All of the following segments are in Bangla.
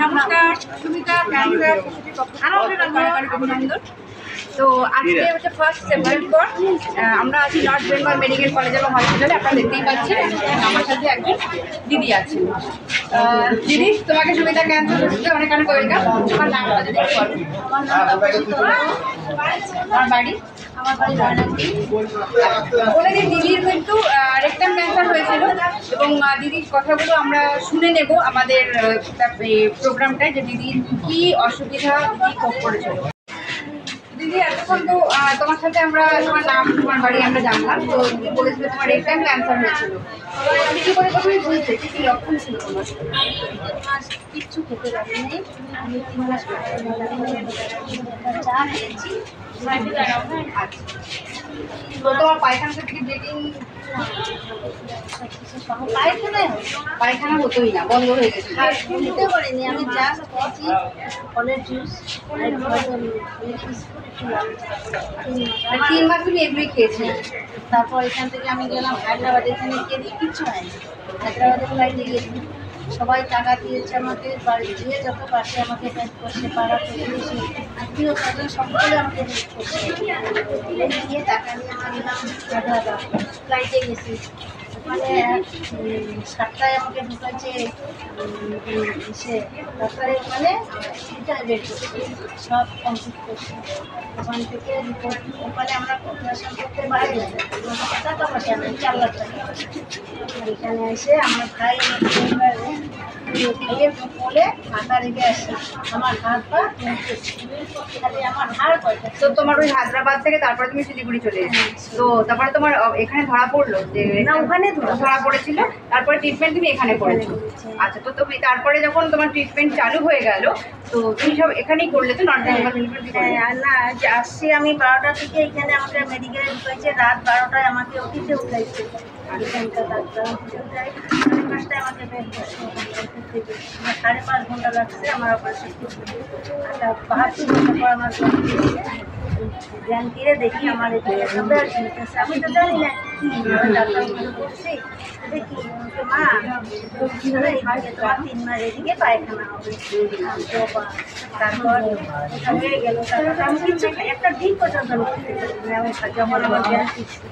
নমস্কার, সুমিতা ক্যান্সার অভিনন্দন। তো আজকে হচ্ছে 1 সেপ্টেম্বর, আমরা আছি নর্থ বেঙ্গল মেডিকেল কলেজ এবং হসপিটালে। আপনারা দেখতেই পাচ্ছেন আমার সাথে একজন দিদি আছে। দিদি, তোমাকে সুমিতা ক্যান্সার হসপিটালে অনেক অনেক ওয়েলকাম। তোমার নামটা যদি বলো। আমার বাড়ি ওনাদের দিদির কিন্তু রেকটাম ক্যান্সার হয়েছিল এবং দিদির কথাগুলো আমরা শুনে নেব আমাদের প্রোগ্রামটায়, যে দিদির কী অসুবিধা দিদি ভোগ করেছিল। দিদি, এতক্ষণ তো তোমার সাথে আমরা তোমার নাম তোমার বাড়ি আমরা জানলাম। তো দিদি বলেছিল তোমার রেকটাম ক্যান্সার হয়েছিল। কী করে তুমি বুঝতে কী লক্ষণ ছিল তোমার? কিচ্ছু খেতে পারিনি আমি 3 মাস চা খেয়েছি। তো তোমার পায়খানা থেকে ব্লিডিং পায়খানা হতোই না, বন্ধ হয়ে গেছে। খেতে পারিনি আমি, জাস্ট খেয়েছি ফলের জুস, 3 মাস তুমি এগুলোই খেয়েছি। তারপর এখান থেকে আমি গেলাম হায়দ্রাবাদ। এখানে গিয়ে কিচ্ছু হয়নি। হায়দ্রাবাদে ফ্লাইটে গেছি, সবাই টাকা দিয়েছে আমাকে, বাড়ি দিয়ে যত পাশে আমাকে হেল্প করছে, পাড়া প্রতিবেশী আত্মীয় স্বজন সকলে আমাকে হেল্প করছে। দিয়ে টাকা নিয়ে আমরা গেলাম হায়দ্রাবাদ, ফ্লাইটে গেছি। ওখানে 7টায় আমাকে ঢুকাচ্ছে সে ডাক্তারের, ওখানে বের করছে, সব কমপ্লিট করছে। ওখান থেকে রিপোর্ট, ওখানে আমরা অপারেশন করতে পারি না, টাকা পয়সা নেই, 4 লাখ টাকা। এখানে এসে আমার ভাই ভাইয়ের বলে মাথা রেখে আসে, আমার হাত পা খালি আমার হাড় পয়সা। তো তোমার ওই হায়দ্রাবাদ থেকে তারপরে তুমি শিলিগুড়ি চলে এসেছো। তো তারপরে তোমার এখানে ধরা পড়লো যে না, ওখানে ধরা পড়েছিল, তারপরে ট্রিটমেন্ট তুমি এখানে করেছো। আচ্ছা, তো তুমি তারপরে যখন তোমার ট্রিটমেন্ট চালু হয়ে গেল, তো তুমি সব এখানেই করলে তো নর্থ বেঙ্গল মেডিকেল? না, আসছি আমি 12টা থেকে, এখানে আমাকে মেডিকেলে ঢুকাইছে, রাত 12টায় আমাকে অফিসে উঠাইছে। এখানকার ডাক্তার অফিসে উঠাই 5টায় আমাকে বের করছে। 5.5 ঘন্টা লাগছে আমার অপারেশন করতে। 72 ঘন্টা পর আমার জ্ঞান ফিরে দেখি আমার এদিকে সবাই শুনতেছে। আমি তো জানি না কি ডাক্তার বলছি, দেখি মা তোমার 3 মাস এদিকে পায়খানা হবে। তারপর হয়ে গেল, আমি কিছু একটা দিন পর্যন্ত যখন আমার জ্ঞান ফিরছে,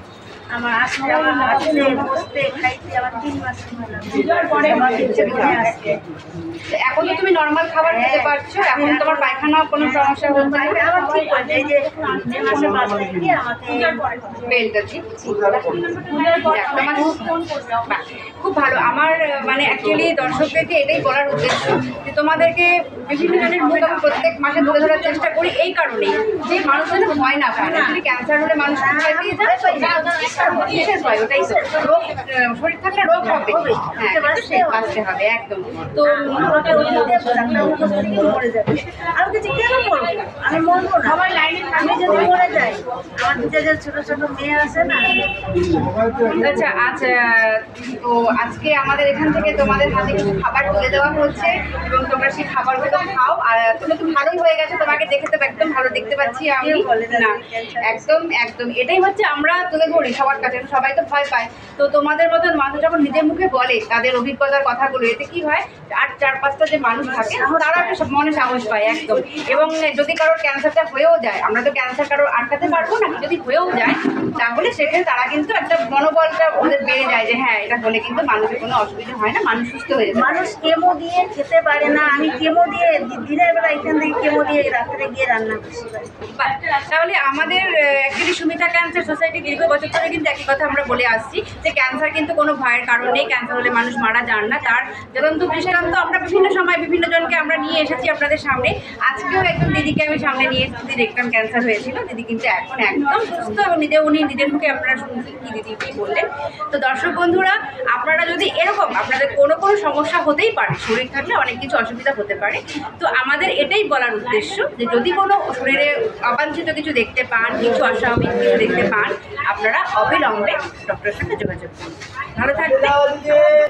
আমার আসতে আমার হাঁটতে বসতে খাইতে আমার 3 মাস পরে আমার আসছে। এখন তো তুমি নর্মাল খাবার খেতে পারছো, এখন তোমার পায়খানা কোনো সমস্যা হচ্ছে না? আমার ঠিক হয়েছে, এই যে মে মাসে 5 তারিখে আমাকে বেলটা খুব ভালো। আমার মানে অ্যাকচুয়ালি দর্শকদেরকে এটাই বলার উদ্দেশ্য যে তোমাদেরকে বিভিন্ন জনের মুখ আমি প্রত্যেক মাসে তুলে ধরার চেষ্টা করি এই কারণেই যে মানুষ যেন ভয় না পায়। অ্যাকচুয়ালি ক্যান্সার হলে মানুষ ভয় পেয়ে যায়, বিশেষ ভয় ওটাই তো। রোগ শরীর থাকলে রোগ হবে, হ্যাঁ, বাঁচতে হবে একদম। তো আমাকে মরে যাবে, আমি কিছু কেন মরবো? আমি মরবো না, আমার লাইনে আমি যদি মরে যাই, আমার 2 ছোট ছোট মেয়ে আছে না। আচ্ছা আচ্ছা, তো আজকে আমাদের এখান থেকে তোমাদের হাতে কিছু খাবার তুলে দেওয়া হচ্ছে এবং তোমরা সেই খাবারগুলো খাও। আর তুমি তো ভালোই হয়ে গেছো, তোমাকে দেখে তো একদম ভালো দেখতে পাচ্ছি আমি। না, একদম একদম এটাই হচ্ছে আমরা তুলে ধরি সবার কাছে, সবাই তো ভয় পায়। তো তোমাদের মতন মানুষ যখন নিজের মুখে বলে তাদের অভিজ্ঞতার কথাগুলো, এতে কি হয়, আর 4-5টা যে মানুষ থাকে তারা একটা মনে সাহস পায় একদম। এবং যদি কারোর ক্যান্সারটা হয়েও যায়, আমরা তো ক্যান্সার কারোর আটকাতে পারবো না, যদি হয়েও যায় তাহলে সেখানে তারা কিন্তু একটা মনোবলটা ওদের বেড়ে যায় যে হ্যাঁ, এটা হলে কিন্তু মানুষের কোনো অসুবিধা হয় না, মানুষ সুস্থ হয়ে যায়। মানুষ কেমো দিয়ে খেতে পারে না, আমি কেমো দিয়ে দিনের বেলা এখান থেকে কেমো দিয়ে রাত্রে গিয়ে রান্না করছি। তাহলে আমাদের অ্যাকচুয়ালি সুমিতা ক্যান্সার সোসাইটি দীর্ঘ বছর ধরে কিন্তু একই কথা আমরা বলে আসছি যে ক্যান্সার কিন্তু কোনো ভয়ের কারণ নেই। ক্যান্সার হলে মানুষ মারা যান না, তার জ্বলন্ত দৃষ্টান্ত আমরা বিভিন্ন সময় বিভিন্ন জনকে আমরা নিয়ে এসেছি আপনাদের সামনে। আজকেও একজন দিদিকে আমি সামনে নিয়ে এসেছি, দিদির রেকটাম ক্যান্সার হয়েছিল। দিদি কিন্তু এখন একদম সুস্থ এবং উনি নিজের মুখে আপনারা শুনছেন কি দিদি কী বললেন। তো দর্শক বন্ধুরা, আপনারা যদি এরকম আপনাদের কোনো সমস্যা হতেই পারে, শরীর থাকলে অনেক কিছু অসুবিধা হতে পারে, তো আমাদের এটাই বলার উদ্দেশ্য যে যদি কোনো শরীরে অবাঞ্ছিত কিছু দেখতে পান, কিছু অস্বাভাবিক কিছু দেখতে পান, আপনারা অবিলম্বে ডক্টরের সাথে যোগাযোগ করুন। ভালো থাকবেন।